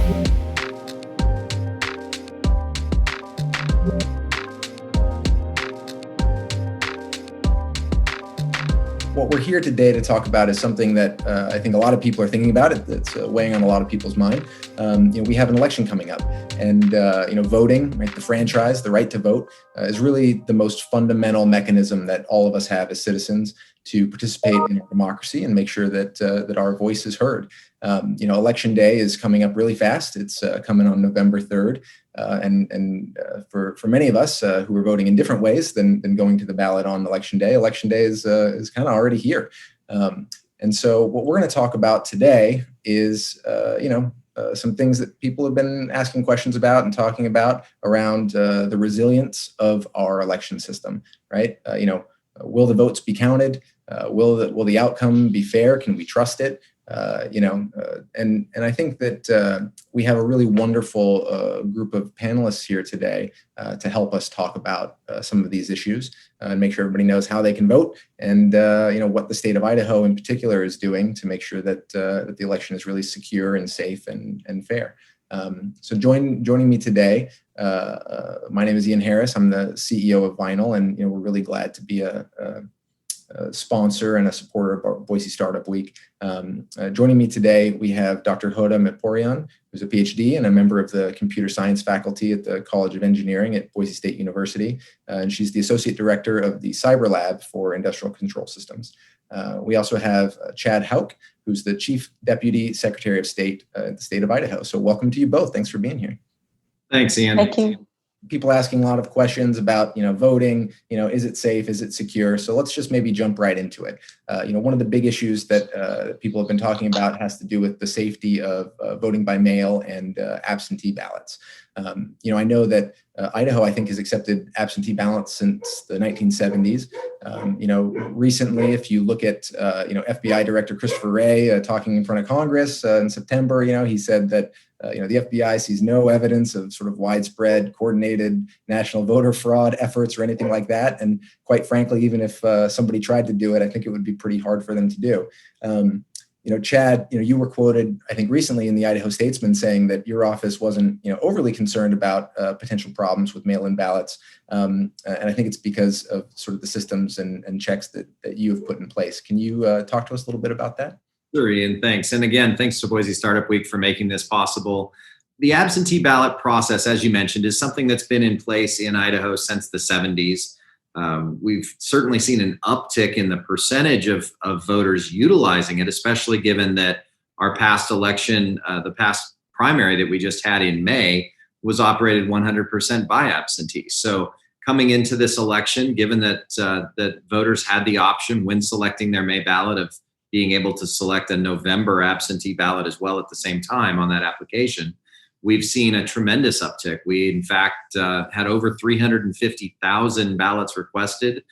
What we're here today to talk about is something that I think a lot of people are thinking about. It's weighing on a lot of people's mind. We have an election coming up, and voting, right, the franchise, the right to vote, is really the most fundamental mechanism that all of us have as citizens to participate in our democracy and make sure that our voice is heard. Election day is coming up really fast. It's coming on November 3rd. For many of us who are voting in different ways than going to the ballot on election day is kind of already here. And so what we're going to talk about today is, some things that people have been asking questions about and talking about around the resilience of our election system, right? Will the votes be counted? Will the outcome be fair? Can we trust it? And I think that we have a really wonderful group of panelists here today to help us talk about some of these issues and make sure everybody knows how they can vote and what the state of Idaho in particular is doing to make sure that the election is really secure and safe and fair. So joining me today, my name is Ian Harris. I'm the CEO of Vynyl, and we're really glad to be a sponsor and a supporter of our Boise Startup Week. Joining me today, we have Dr. Hoda Mehrpouyan, who's a Ph.D. and a member of the computer science faculty at the College of Engineering at Boise State University. And she's the associate director of the Cyber Lab for Industrial Control Systems. We also have Chad Houck, who's the Chief Deputy Secretary of State at the state of Idaho. So welcome to you both. Thanks for being here. Thanks, Ian. Thank you. People asking a lot of questions about, voting, is it safe? Is it secure? So let's just maybe jump right into it. One of the big issues that people have been talking about has to do with the safety of voting by mail and absentee ballots. I know that Idaho, I think, has accepted absentee ballots since the 1970s. Recently, if you look at, FBI Director Christopher Wray talking in front of Congress in September, he said that the FBI sees no evidence of sort of widespread coordinated national voter fraud efforts or anything like that. And quite frankly, even if somebody tried to do it, I think it would be pretty hard for them to do. Chad, you were quoted, I think, recently in the Idaho Statesman saying that your office wasn't, overly concerned about potential problems with mail-in ballots. And I think it's because of sort of the systems and checks that you have put in place. Can you talk to us a little bit about that? Sure, Ian, thanks. And again, thanks to Boise Startup Week for making this possible. The absentee ballot process, as you mentioned, is something that's been in place in Idaho since the 70s. We've certainly seen an uptick in the percentage of voters utilizing it, especially given that our past election, the past primary that we just had in May, was operated 100% by absentees. So coming into this election, given that voters had the option when selecting their May ballot of being able to select a November absentee ballot as well at the same time on that application, we've seen a tremendous uptick. We, in fact, had over 350,000 ballots requested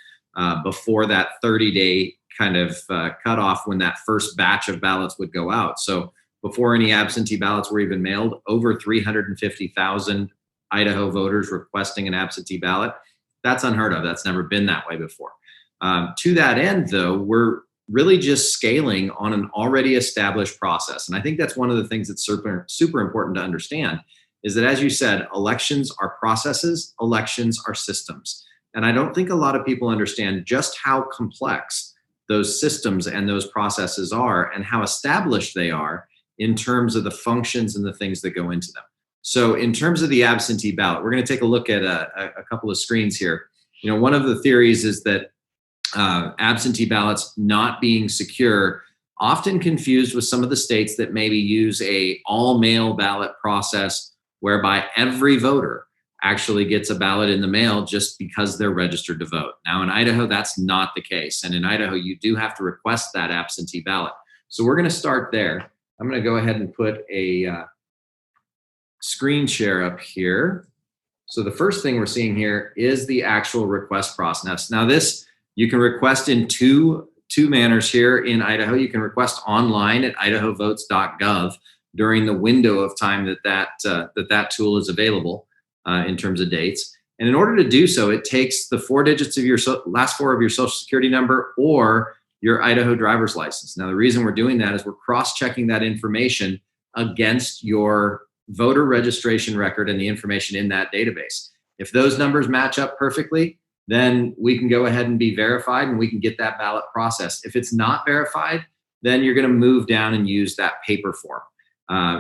before that 30-day kind of cutoff when that first batch of ballots would go out. So before any absentee ballots were even mailed, over 350,000 Idaho voters requesting an absentee ballot. That's unheard of. That's never been that way before. To that end, though, we're really just scaling on an already established process. And I think that's one of the things that's super important to understand is that, as you said, elections are processes, elections are systems. And I don't think a lot of people understand just how complex those systems and those processes are and how established they are in terms of the functions and the things that go into them. So in terms of the absentee ballot, we're going to take a look at a couple of screens here. One of the theories is that absentee ballots not being secure, often confused with some of the states that maybe use a all-mail ballot process whereby every voter actually gets a ballot in the mail just because they're registered to vote. Now in Idaho, that's not the case. And in Idaho, you do have to request that absentee ballot. So we're going to start there. I'm going to go ahead and put a screen share up here. So the first thing we're seeing here is the actual request process. Now this, you can request in two manners here in Idaho. You can request online at idahovotes.gov during the window of time that tool is available in terms of dates. And in order to do so, it takes the 4 digits of your last 4 of your social security number or your Idaho driver's license. Now, the reason we're doing that is we're cross-checking that information against your voter registration record and the information in that database. If those numbers match up perfectly, then we can go ahead and be verified and we can get that ballot processed. If it's not verified, then you're going to move down and use that paper form.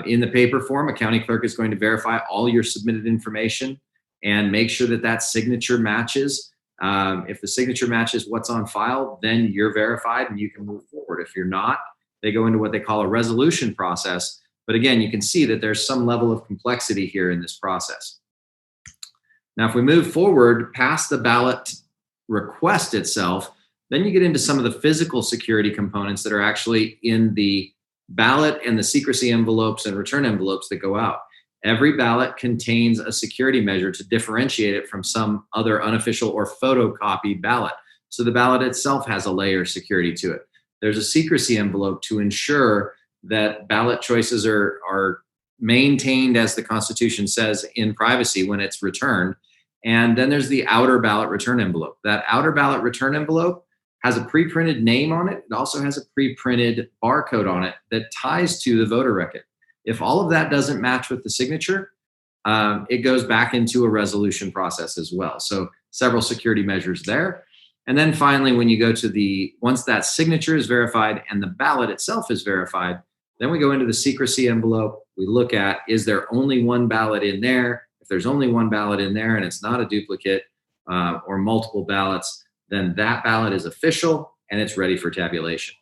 In the paper form, a county clerk is going to verify all your submitted information and make sure that that signature matches. If the signature matches what's on file, then you're verified and you can move forward. If you're not, they go into what they call a resolution process. But again, you can see that there's some level of complexity here in this process. Now, if we move forward past the ballot request itself, then you get into some of the physical security components that are actually in the ballot and the secrecy envelopes and return envelopes that go out. Every ballot contains a security measure to differentiate it from some other unofficial or photocopied ballot. So the ballot itself has a layer of security to it. There's a secrecy envelope to ensure that ballot choices are maintained as the Constitution says in privacy when it's returned. And then there's the outer ballot return envelope. That outer ballot return envelope has a pre-printed name on it. It also has a pre-printed barcode on it that ties to the voter record. If all of that doesn't match with the signature, it goes back into a resolution process as well. So several security measures there. And then finally, when you go to once that signature is verified and the ballot itself is verified, then we go into the secrecy envelope. We look at, is there only one ballot in there? If there's only one ballot in there and it's not a duplicate or multiple ballots, then that ballot is official and it's ready for tabulation.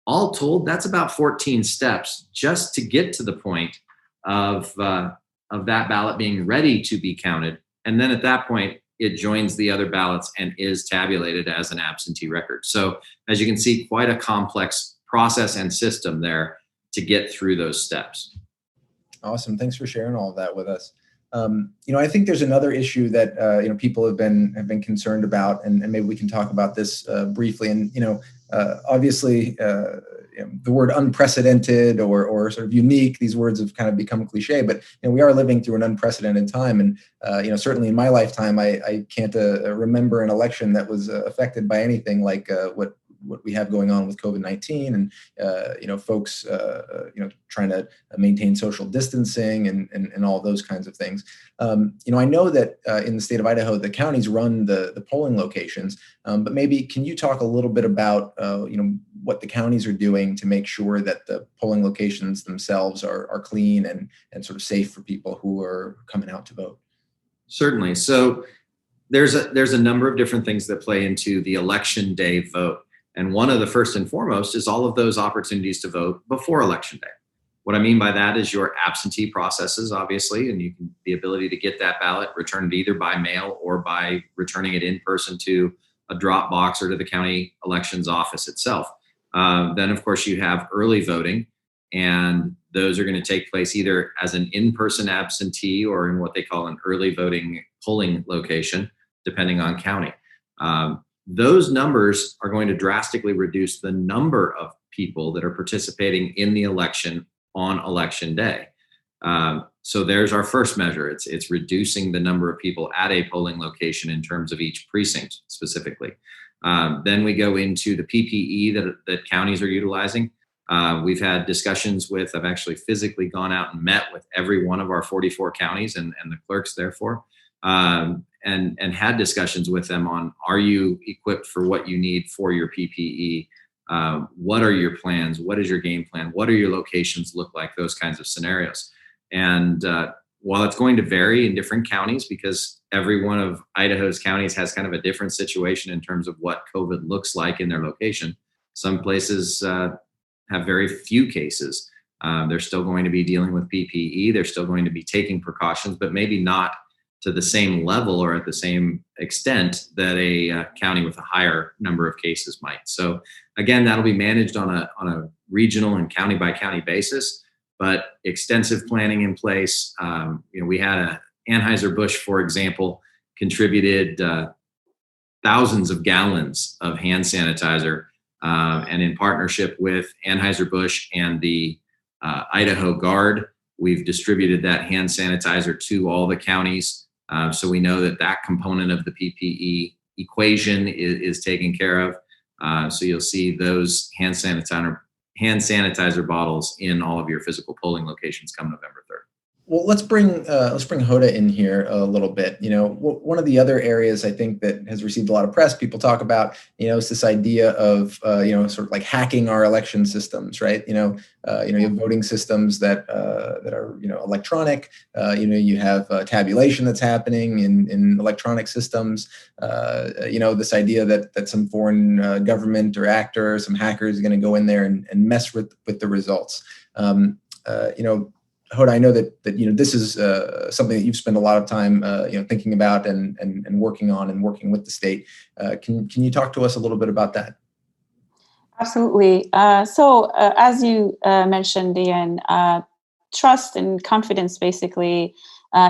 All told, that's about 14 steps just to get to the point of that ballot being ready to be counted. And then at that point, it joins the other ballots and is tabulated as an absentee record. So as you can see, quite a complex process and system there to get through those steps. Awesome. Thanks for sharing all of that with us. I think there's another issue that people have been concerned about, and maybe we can talk about this briefly. And obviously, the word unprecedented or sort of unique, these words have kind of become cliche. But we are living through an unprecedented time, and certainly in my lifetime, I can't remember an election that was affected by anything like what we have going on with COVID-19 and, folks, trying to maintain social distancing and all those kinds of things. I know that in the state of Idaho, the counties run the polling locations, but maybe can you talk a little bit about, what the counties are doing to make sure that the polling locations themselves are clean and sort of safe for people who are coming out to vote? Certainly. So there's a number of different things that play into the election day vote. And one of the first and foremost is all of those opportunities to vote before election day. What I mean by that is your absentee processes, obviously, and the ability to get that ballot returned either by mail or by returning it in person to a drop box or to the county elections office itself. Then, of course, you have early voting, and those are going to take place either as an in-person absentee or in what they call an early voting polling location, depending on county. Those numbers are going to drastically reduce the number of people that are participating in the election on election day. So there's our first measure. It's reducing the number of people at a polling location in terms of each precinct specifically. Then we go into the PPE that counties are utilizing. We've had discussions I've actually physically gone out and met with every one of our 44 counties and the clerks therefore. And had discussions with them on, are you equipped for what you need for your PPE? What are your plans? What is your game plan? What do your locations look like? Those kinds of scenarios. And while it's going to vary in different counties, because every one of Idaho's counties has kind of a different situation in terms of what COVID looks like in their location. Some places have very few cases. They're still going to be dealing with PPE. They're still going to be taking precautions, but maybe not to the same level or at the same extent that a county with a higher number of cases might. So again, that'll be managed on a regional and county by county basis, but extensive planning in place. We had Anheuser-Busch, for example, contributed thousands of gallons of hand sanitizer, and in partnership with Anheuser-Busch and the Idaho Guard, we've distributed that hand sanitizer to all the counties. So we know that component of the PPE equation is taken care of. So you'll see those hand sanitizer bottles in all of your physical polling locations come November 3rd. Well, let's bring Hoda in here a little bit. One of the other areas I think that has received a lot of press, people talk about, is this idea of, sort of like hacking our election systems, right? You have voting systems that are, electronic. You have tabulation that's happening in electronic systems. This idea that some foreign government or actor, some hacker is going to go in there and mess with the results. Hoda, I know that this is something that you've spent a lot of time thinking about and working on and working with the state. Can you talk to us a little bit about that? Absolutely. So as you mentioned, Ian, trust and confidence basically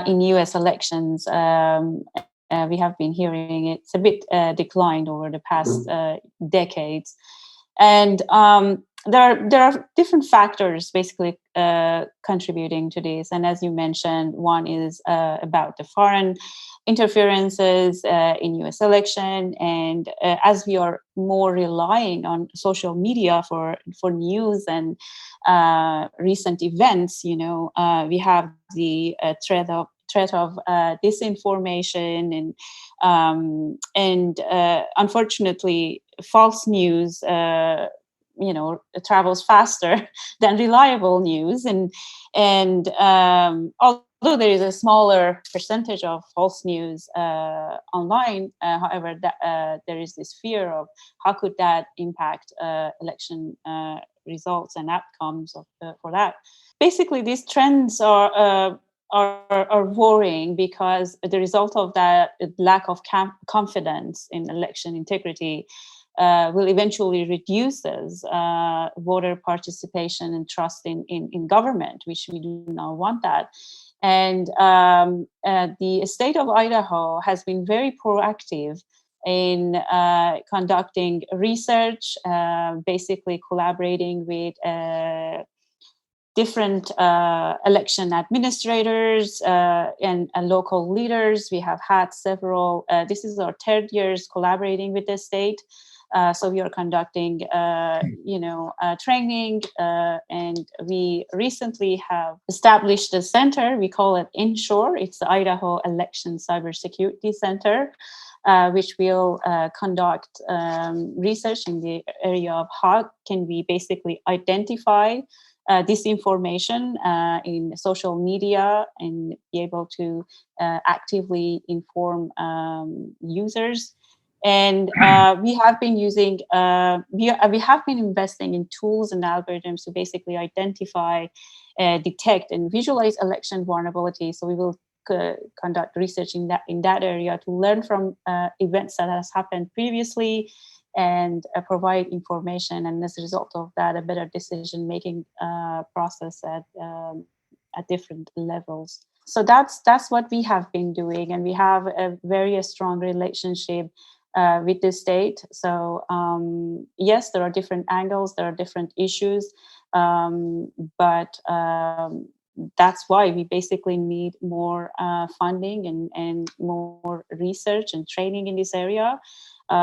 in U.S. elections, we have been hearing it's a bit declined over the past decades. And there are different factors basically contributing to this. And as you mentioned, one is about the foreign interferences in U.S. election. And as we are more relying on social media for news and recent events, we have the threat of disinformation and unfortunately false news travels faster than reliable news, and although there is a smaller percentage of false news online, however, there is this fear of how could that impact election results and outcomes for that. Basically, these trends are worrying because the result of that lack of confidence in election integrity will eventually reduces voter participation and trust in government, which we do not want that. And the state of Idaho has been very proactive in conducting research, basically collaborating with different election administrators and local leaders. We have had several, this is our third years collaborating with the state. So we are conducting, training, and we recently have established a center. We call it INSURE. It's the Idaho Election Cybersecurity Center, which will conduct research in the area of how can we basically identify disinformation in social media and be able to actively inform users. And we have been using, we have been investing in tools and algorithms to basically identify, detect, and visualize election vulnerability. So we will conduct research in that area to learn from events that has happened previously and provide information. And as a result of that, a better decision-making process at different levels. So that's what we have been doing, and we have a very strong relationship with the state. So yes, there are different angles, there are different issues, but that's why we basically need more funding and more research and training in this area. We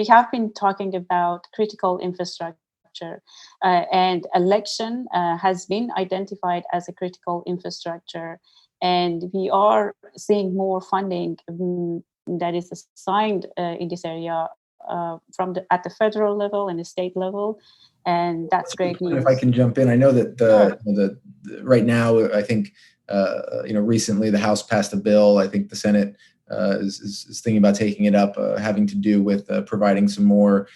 have been talking about critical infrastructure, and election has been identified as a critical infrastructure. And we are seeing more funding that is assigned in this area at the federal level and the state level, and that's great news. If I can jump in, I know that the right now, I think recently the House passed a bill. I think the Senate is thinking about taking it up, having to do with providing some more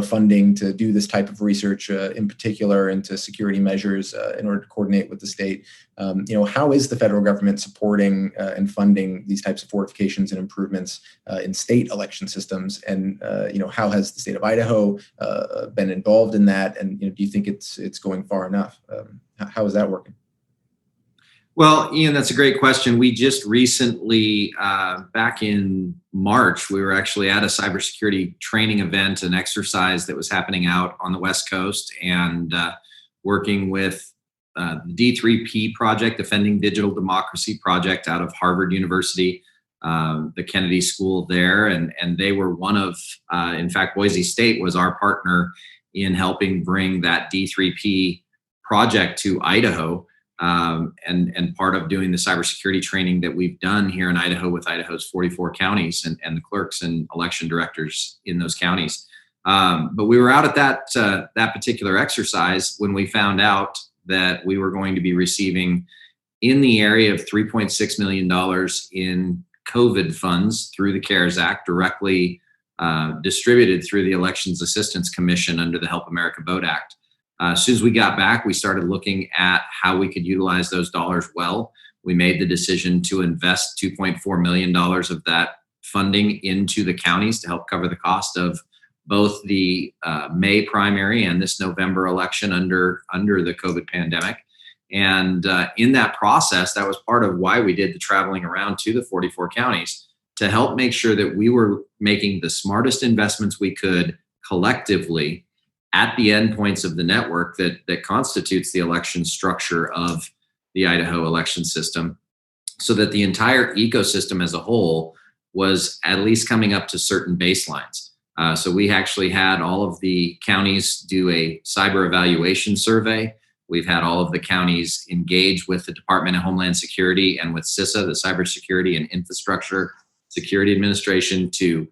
funding to do this type of research, in particular into security measures in order to coordinate with the state. How is the federal government supporting and funding these types of fortifications and improvements in state election systems? And how has the state of Idaho been involved in that? And do you think it's going far enough? How is that working? Well, Ian, that's a great question. We just recently, back in March, we were actually at a cybersecurity training event, an exercise that was happening out on the West Coast, and working with the D3P project, Defending Digital Democracy project out of Harvard University, the Kennedy School there. And they were one of, in fact, Boise State was our partner in helping bring that D3P project to Idaho, and part of doing the cybersecurity training that we've done here in Idaho with Idaho's 44 counties and the clerks and election directors in those counties. But we were out at that particular exercise when we found out that we were going to be receiving in the area of $3.6 million in COVID funds through the CARES Act, directly distributed through the Elections Assistance Commission under the Help America Vote Act. As soon as we got back, we started looking at how we could utilize those dollars well. We made the decision to invest $2.4 million of that funding into the counties to help cover the cost of both the May primary and this November election under the COVID pandemic. And in that process, that was part of why we did the traveling around to the 44 counties to help make sure that we were making the smartest investments we could collectively at the endpoints of the network that constitutes the election structure of the Idaho election system, so that the entire ecosystem as a whole was at least coming up to certain baselines. So we actually had all of the counties do a cyber evaluation survey. We've had all of the counties engage with the Department of Homeland Security and with CISA, the Cybersecurity and Infrastructure Security Administration, to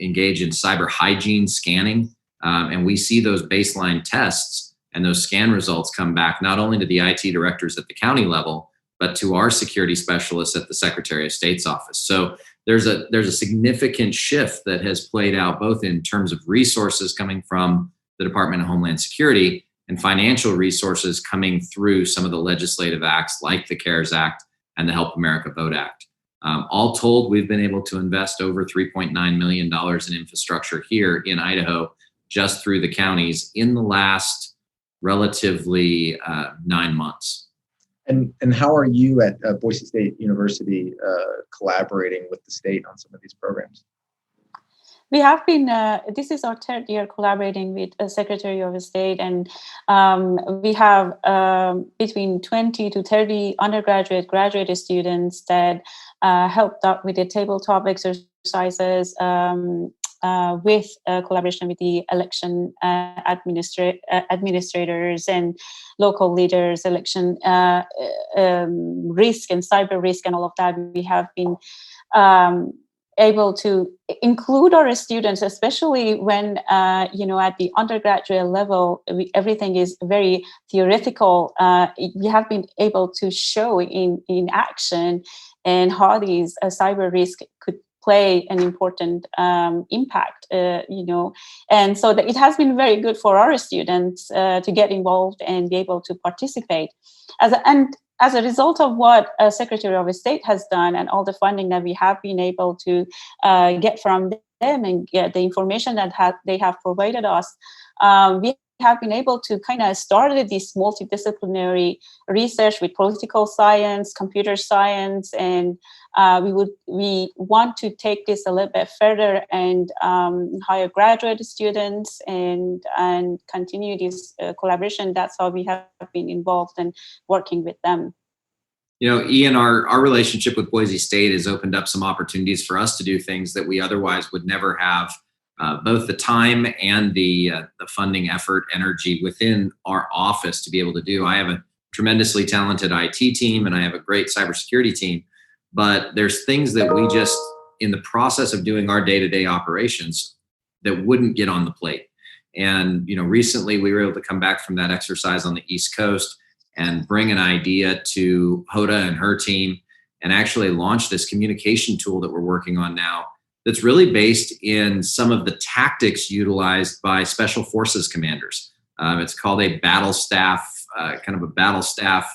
engage in cyber hygiene scanning. And we see those baseline tests and those scan results come back not only to the IT directors at the county level, but to our security specialists at the Secretary of State's office. So there's a significant shift that has played out both in terms of resources coming from the Department of Homeland Security and financial resources coming through some of the legislative acts like the CARES Act and the Help America Vote Act. All told, we've been able to invest over $3.9 million in infrastructure here in Idaho just through the counties in the last relatively 9 months. And how are you at Boise State University collaborating with the state on some of these programs? We have been, this is our third year collaborating with a Secretary of State, and we have between 20 to 30 undergraduate, graduate students that helped out with the tabletop exercises with collaboration with the election administrators and local leaders, election risk and cyber risk and all of that. We have been able to include our students, especially when, at the undergraduate level, everything is very theoretical. We have been able to show in action and how these cyber risk could play an important impact, and so it has been very good for our students to get involved and be able to participate. As a result of what Secretary of State has done and all the funding that we have been able to get from them and get the information that they have provided us, we have been able to kind of start this multidisciplinary research with political science, computer science, and we want to take this a little bit further and hire graduate students and continue this collaboration. That's how we have been involved and working with them. Ian, our relationship with Boise State has opened up some opportunities for us to do things that we otherwise would never have. Both the time and the funding effort, energy within our office to be able to do. I have a tremendously talented IT team and I have a great cybersecurity team, but there's things that we just, in the process of doing our day-to-day operations, that wouldn't get on the plate. And, recently we were able to come back from that exercise on the East Coast and bring an idea to Hoda and her team and actually launch this communication tool that we're working on now that's really based in some of the tactics utilized by special forces commanders. It's called a battle staff, kind of a battle staff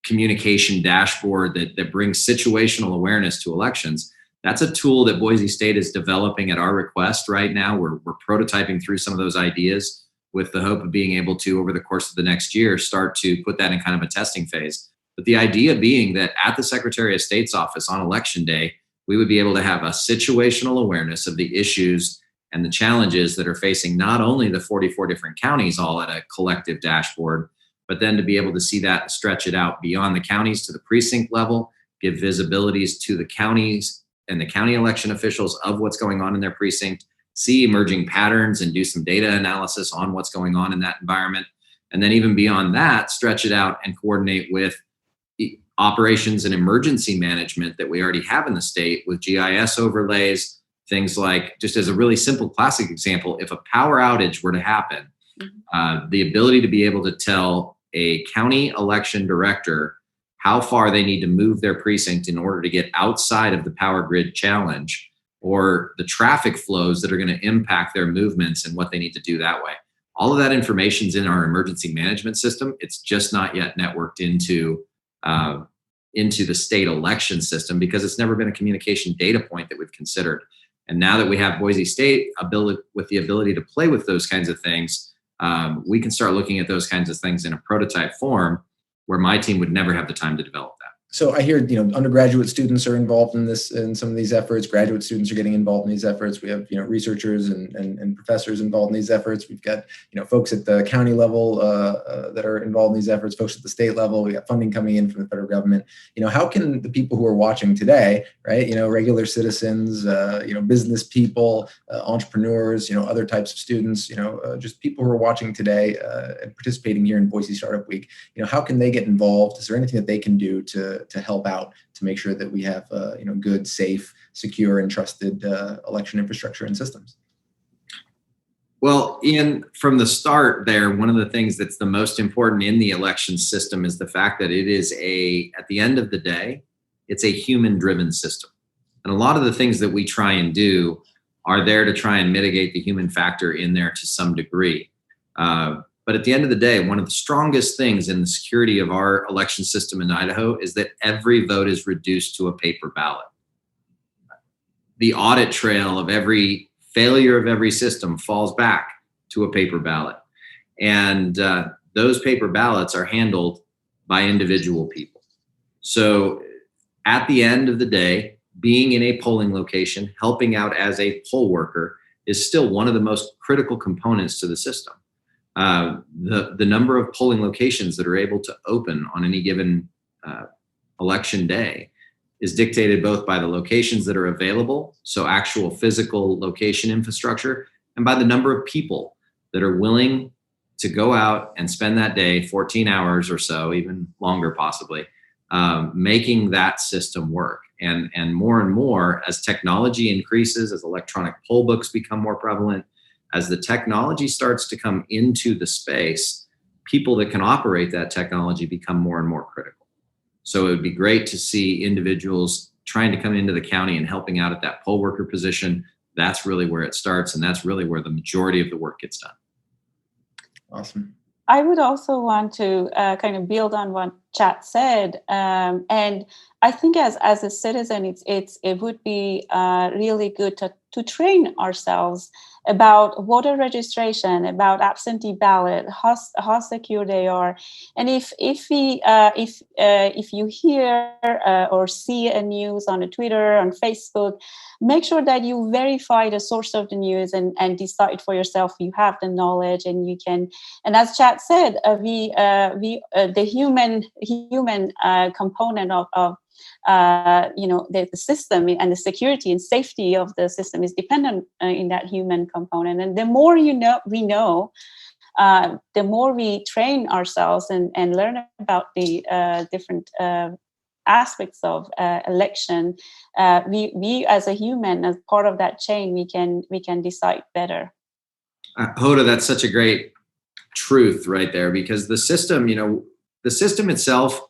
communication dashboard that brings situational awareness to elections. That's a tool that Boise State is developing at our request right now. We're prototyping through some of those ideas with the hope of being able to, over the course of the next year, start to put that in kind of a testing phase. But the idea being that at the Secretary of State's office on Election Day, we would be able to have a situational awareness of the issues and the challenges that are facing not only the 44 different counties all at a collective dashboard, but then to be able to see that and stretch it out beyond the counties to the precinct level, give visibilities to the counties and the county election officials of what's going on in their precinct, see emerging patterns and do some data analysis on what's going on in that environment, And then even beyond that, stretch it out and coordinate with operations and emergency management that we already have in the state with GIS overlays, things like, just as a really simple classic example, if a power outage were to happen, the ability to be able to tell a county election director how far they need to move their precinct in order to get outside of the power grid challenge, or the traffic flows that are going to impact their movements and what they need to do that way. All of that information is in our emergency management system. It's just not yet networked into the state election system because it's never been a communication data point that we've considered. And now that we have Boise State with the ability to play with those kinds of things, we can start looking at those kinds of things in a prototype form where my team would never have the time to develop that. So I hear, undergraduate students are involved in some of these efforts. Graduate students are getting involved in these efforts. We have, researchers and professors involved in these efforts. We've got, folks at the county level that are involved in these efforts, folks at the state level. We got funding coming in from the federal government. How can the people who are watching today, right, regular citizens, business people, entrepreneurs, other types of students, just people who are watching today and participating here in Boise Startup Week, how can they get involved? Is there anything that they can do to help out to make sure that we have good, safe, secure, and trusted election infrastructure and systems? Well, Ian, from the start there, one of the things that's the most important in the election system is the fact that it is at the end of the day, it's a human-driven system. And a lot of the things that we try and do are there to try and mitigate the human factor in there to some degree. But at the end of the day, one of the strongest things in the security of our election system in Idaho is that every vote is reduced to a paper ballot. The audit trail of every failure of every system falls back to a paper ballot. And those paper ballots are handled by individual people. So at the end of the day, being in a polling location, helping out as a poll worker is still one of the most critical components to the system. The number of polling locations that are able to open on any given election day is dictated both by the locations that are available, so actual physical location infrastructure, and by the number of people that are willing to go out and spend that day, 14 hours or so, even longer possibly, making that system work. And more as technology increases, as electronic poll books become more prevalent, as the technology starts to come into the space, people that can operate that technology become more and more critical. So it would be great to see individuals trying to come into the county and helping out at that poll worker position. That's really where it starts, and that's really where the majority of the work gets done. Awesome. I would also want to kind of build on what Chad said, and I think as a citizen, it would be really good to train ourselves about voter registration, about absentee ballot, how secure they are, and if you hear or see a news on a Twitter, on Facebook, make sure that you verify the source of the news and decide for yourself. You have the knowledge, and you can. And as Chad said, the human component of the system and the security and safety of the system is dependent in that human component. And the more we know, the more we train ourselves and learn about the different aspects of election. We as a human, as part of that chain, we can decide better. Hoda, that's such a great truth right there, because the system itself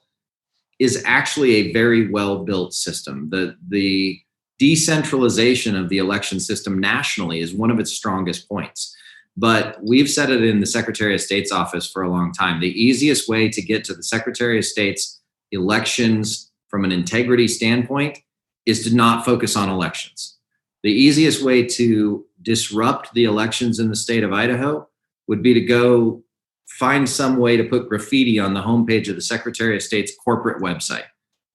is actually a very well-built system. The decentralization of the election system nationally is one of its strongest points. But we've said it in the Secretary of State's office for a long time. The easiest way to get to the Secretary of State's elections from an integrity standpoint is to not focus on elections. The easiest way to disrupt the elections in the state of Idaho would be to go find some way to put graffiti on the homepage of the Secretary of State's corporate website,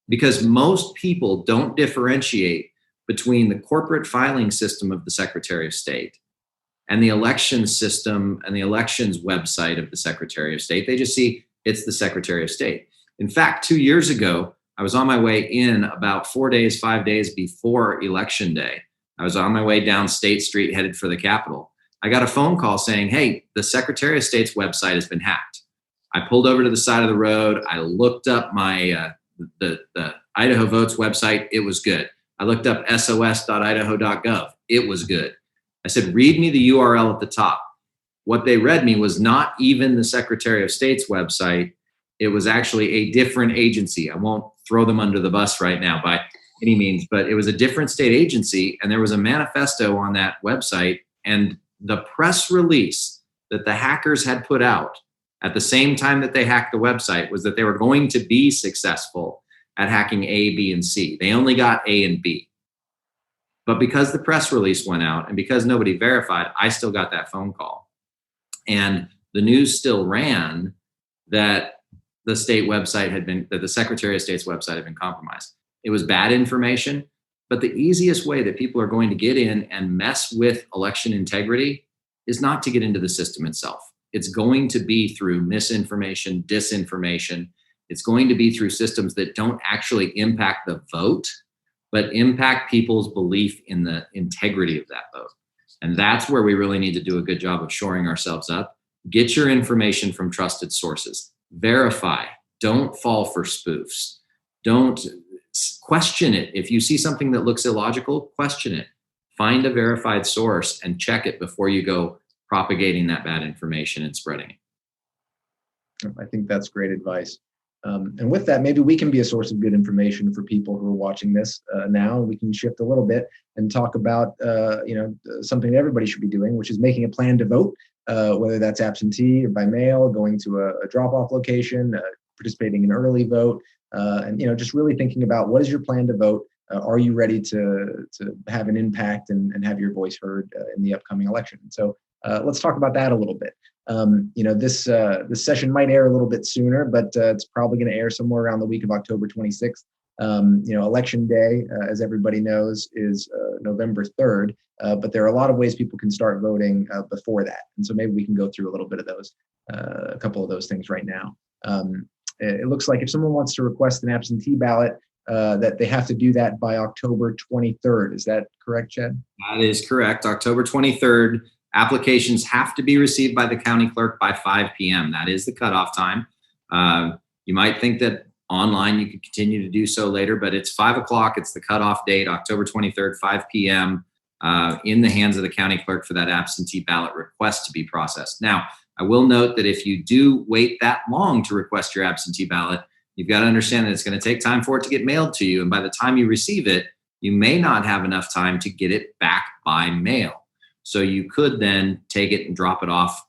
because most people don't differentiate between the corporate filing system of the Secretary of State and the election system and the elections website of the Secretary of State. They just see it's the Secretary of State. In fact, 2 years ago, I was on my way in about 5 days before Election Day. I was on my way down State Street headed for the Capitol. I got a phone call saying, hey, the Secretary of State's website has been hacked. I pulled over to the side of the road. I looked up my the Idaho Votes website. It was good. I looked up sos.idaho.gov. It was good. I said, read me the URL at the top. What they read me was not even the Secretary of State's website. It was actually a different agency. I won't throw them under the bus right now by any means, but it was a different state agency, and there was a manifesto on that website, and the press release that the hackers had put out at the same time that they hacked the website was that they were going to be successful at hacking A, B, and C. They only got A and B. But because the press release went out and because nobody verified, I still got that phone call. And the news still ran that the state website that the Secretary of State's website had been compromised. It was bad information, but the easiest way that people are going to get in and mess with election integrity is not to get into the system itself. It's going to be through misinformation, disinformation. It's going to be through systems that don't actually impact the vote, but impact people's belief in the integrity of that vote. And that's where we really need to do a good job of shoring ourselves up. Get your information from trusted sources. Verify. Don't fall for spoofs. Don't question it. If you see something that looks illogical, question it. Find a verified source and check it before you go propagating that bad information and spreading it. I think that's great advice. And with that, maybe we can be a source of good information for people who are watching this now. We can shift a little bit and talk about something that everybody should be doing, which is making a plan to vote, whether that's absentee or by mail, going to a drop-off location, participating in early vote, and just really thinking about what is your plan to vote. Are you ready to have an impact and have your voice heard in the upcoming election? So let's talk about that a little bit. This session might air a little bit sooner, but it's probably going to air somewhere around the week of October 26th. Election day, as everybody knows, is November 3rd, but there are a lot of ways people can start voting before that. And so maybe we can go through a little bit of those, a couple of those things right now. It looks like if someone wants to request an absentee ballot, that they have to do that by October 23rd. Is that correct, Chad? That is correct. October 23rd. Applications have to be received by the county clerk by 5 p.m. That is the cutoff time. You might think that online you could continue to do so later, but it's 5 o'clock. It's the cutoff date, October 23rd, 5 p.m. In the hands of the county clerk for that absentee ballot request to be processed. Now, I will note that if you do wait that long to request your absentee ballot, you've got to understand that it's going to take time for it to get mailed to you. And by the time you receive it, you may not have enough time to get it back by mail. So you could then take it and drop it off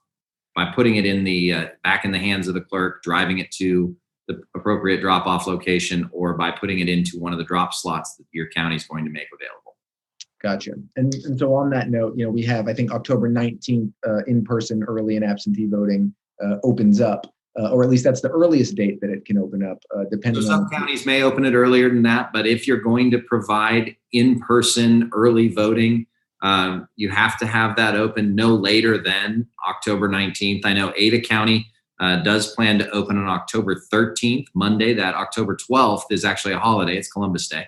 by putting it in the back in the hands of the clerk, driving it to the appropriate drop-off location, or by putting it into one of the drop slots that your county is going to make available. Gotcha. And so on that note, we have, I think, October 19th in-person early and absentee voting opens up, or at least that's the earliest date that it can open up, depending so some on. Counties may open it earlier than that, but if you're going to provide in-person early voting, you have to have that open no later than October 19th. I know Ada County does plan to open on October 13th, Monday. That October 12th is actually a holiday. It's Columbus Day.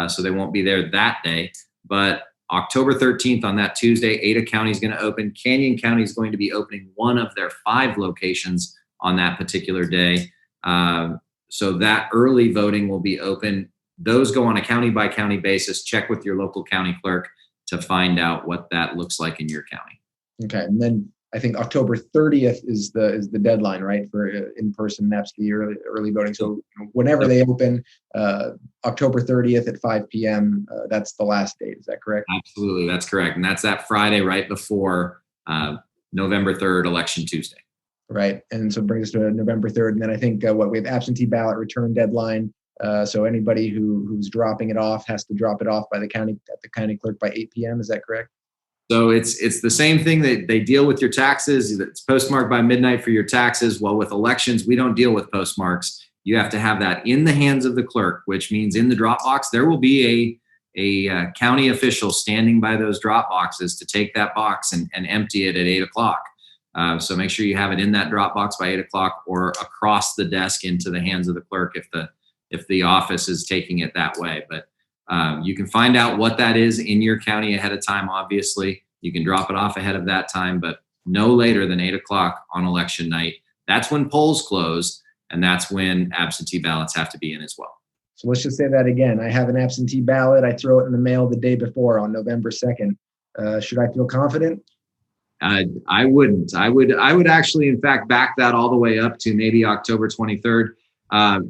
So they won't be there that day. But October 13th on that Tuesday, Ada County is going to open. Canyon County is going to be opening one of their 5 locations on that particular day. So that early voting will be open. Those go on a county by county basis. Check with your local county clerk to find out what that looks like in your county. Okay, and then I think October 30th is the deadline, right, for in-person absentee early voting. So whenever they open, October 30th at 5 p.m., that's the last date. Is that correct? Absolutely, that's correct. And that's that Friday right before November 3rd, Election Tuesday. Right, and so it brings us to November 3rd. And then I think we have absentee ballot return deadline. So anybody who's dropping it off has to drop it off by the county clerk by 8 p.m. Is that correct? So it's the same thing that they deal with your taxes. It's postmarked by midnight for your taxes. Well, with elections, we don't deal with postmarks. You have to have that in the hands of the clerk, which means in the drop box, there will be a county official standing by those drop boxes to take that box and empty it at 8 o'clock. So make sure you have it in that drop box by 8 o'clock or across the desk into the hands of the clerk if the office is taking it that way. But you can find out what that is in your county ahead of time, obviously. You can drop it off ahead of that time, but no later than 8 o'clock on election night. That's when polls close, and that's when absentee ballots have to be in as well. So let's just say that again. I have an absentee ballot. I throw it in the mail the day before on November 2nd. Should I feel confident? I wouldn't. I would actually, in fact, back that all the way up to maybe October 23rd.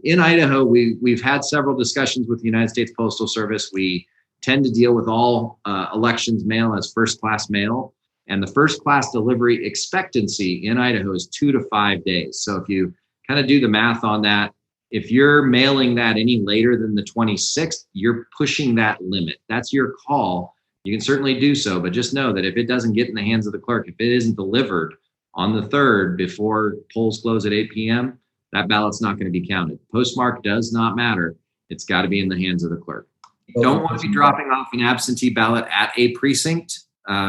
In Idaho, we've had several discussions with the United States Postal Service. We tend to deal with all elections mail as first-class mail. And the first-class delivery expectancy in Idaho is 2 to 5 days. So if you kind of do the math on that, if you're mailing that any later than the 26th, you're pushing that limit. That's your call. You can certainly do so, but just know that if it doesn't get in the hands of the clerk, if it isn't delivered on the 3rd before polls close at 8 p.m., that ballot's not going to be counted. Postmark does not matter. It's got to be in the hands of the clerk. You don't want to be dropping off an absentee ballot at a precinct.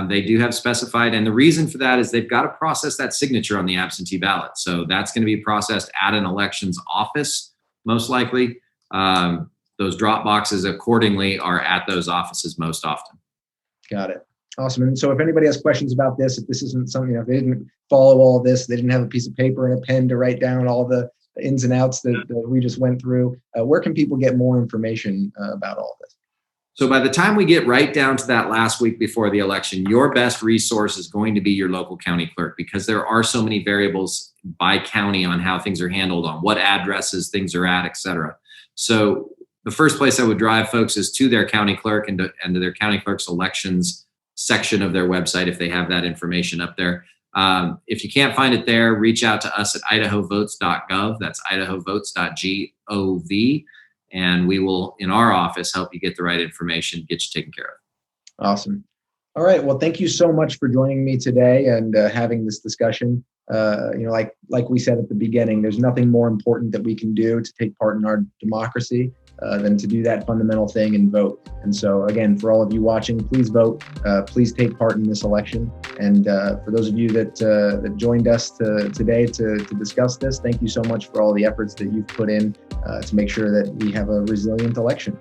They do have specified, and the reason for that is they've got to process that signature on the absentee ballot. So that's going to be processed at an elections office, most likely. Those drop boxes accordingly are at those offices most often. Got it. Awesome. And so if anybody has questions about this, if this isn't something, if they didn't follow all of this, they didn't have a piece of paper and a pen to write down all the ins and outs that we just went through, where can people get more information about all of this? So by the time we get right down to that last week before the election, your best resource is going to be your local county clerk, because there are so many variables by county on how things are handled, on what addresses things are at, et cetera. So the first place I would drive folks is to their county clerk and to their county clerk's elections section of their website if they have that information up there. If you can't find it there, reach out to us at idahovotes.gov. That's idahovotes.gov. And we will, in our office, help you get the right information, get you taken care of. Awesome. All right. Well, thank you so much for joining me today and having this discussion. Like we said at the beginning, there's nothing more important that we can do to take part in our democracy than to do that fundamental thing and vote. And so again, for all of you watching, please vote. Please take part in this election. And for those of you that joined us today to discuss this, thank you so much for all the efforts that you've put in to make sure that we have a resilient election.